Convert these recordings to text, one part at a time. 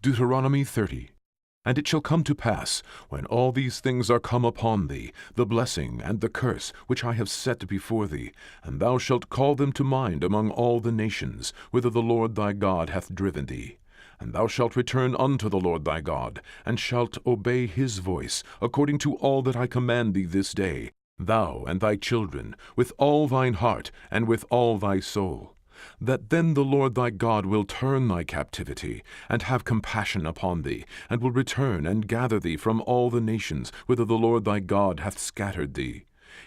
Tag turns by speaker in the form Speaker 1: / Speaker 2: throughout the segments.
Speaker 1: Deuteronomy 30. And it shall come to pass, when all these things are come upon thee, the blessing and the curse which I have set before thee, and thou shalt call them to mind among all the nations, whither the Lord thy God hath driven thee. And thou shalt return unto the Lord thy God, and shalt obey his voice, according to all that I command thee this day, thou and thy children, with all thine heart, and with all thy soul. That then the Lord thy God will turn thy captivity, and have compassion upon thee, and will return and gather thee from all the nations whither the Lord thy God hath scattered thee.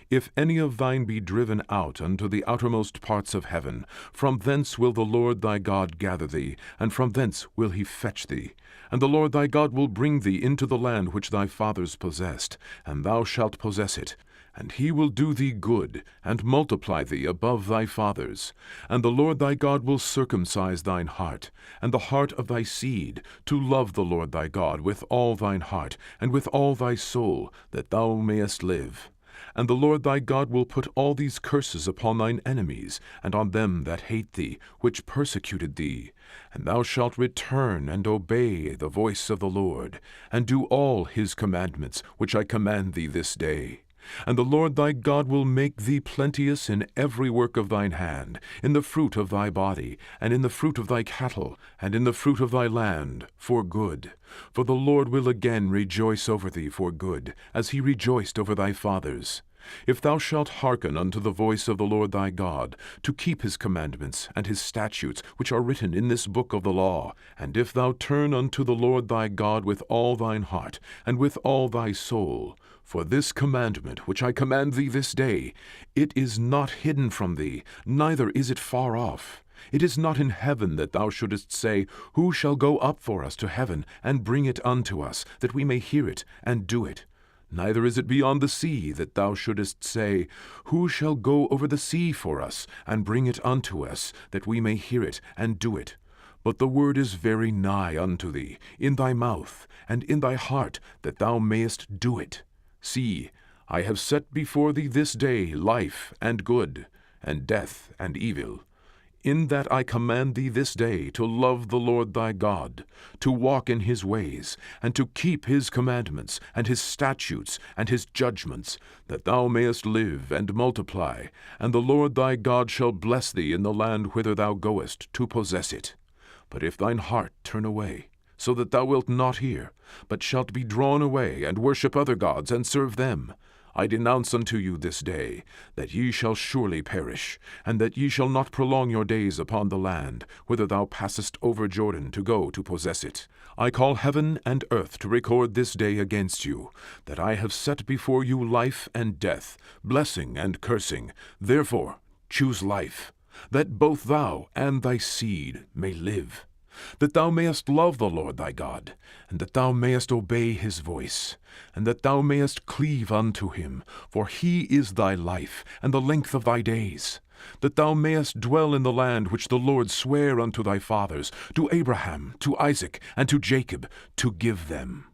Speaker 1: If any of thine be driven out unto the outermost parts of heaven, from thence will the Lord thy God gather thee, and from thence will he fetch thee. And the Lord thy God will bring thee into the land which thy fathers possessed, and thou shalt possess it. And he will do thee good, and multiply thee above thy fathers. And the Lord thy God will circumcise thine heart, and the heart of thy seed, to love the Lord thy God with all thine heart, and with all thy soul, that thou mayest live. And the Lord thy God will put all these curses upon thine enemies, and on them that hate thee, which persecuted thee. And thou shalt return and obey the voice of the Lord, and do all his commandments, which I command thee this day. And the Lord thy God will make thee plenteous in every work of thine hand, in the fruit of thy body, and in the fruit of thy cattle, and in the fruit of thy land, for good. For the Lord will again rejoice over thee for good, as he rejoiced over thy fathers. If thou shalt hearken unto the voice of the Lord thy God, to keep his commandments and his statutes, which are written in this book of the law, and if thou turn unto the Lord thy God with all thine heart, and with all thy soul, for this commandment which I command thee this day, it is not hidden from thee, neither is it far off. It is not in heaven that thou shouldest say, Who shall go up for us to heaven, and bring it unto us, that we may hear it, and do it? Neither is it beyond the sea that thou shouldest say, Who shall go over the sea for us, and bring it unto us, that we may hear it, and do it? But the word is very nigh unto thee, in thy mouth, and in thy heart, that thou mayest do it. See, I have set before thee this day life and good, and death and evil. In that I command thee this day to love the Lord thy God, to walk in his ways, and to keep his commandments, and his statutes, and his judgments, that thou mayest live and multiply, and the Lord thy God shall bless thee in the land whither thou goest to possess it. But if thine heart turn away, so that thou wilt not hear, but shalt be drawn away, and worship other gods, and serve them, I denounce unto you this day, that ye shall surely perish, and that ye shall not prolong your days upon the land, whither thou passest over Jordan to go to possess it. I call heaven and earth to record this day against you, that I have set before you life and death, blessing and cursing. Therefore choose life, that both thou and thy seed may live, that thou mayest love the Lord thy God, and that thou mayest obey his voice, and that thou mayest cleave unto him, for he is thy life, and the length of thy days, that thou mayest dwell in the land which the Lord sware unto thy fathers, to Abraham, to Isaac, and to Jacob, to give them.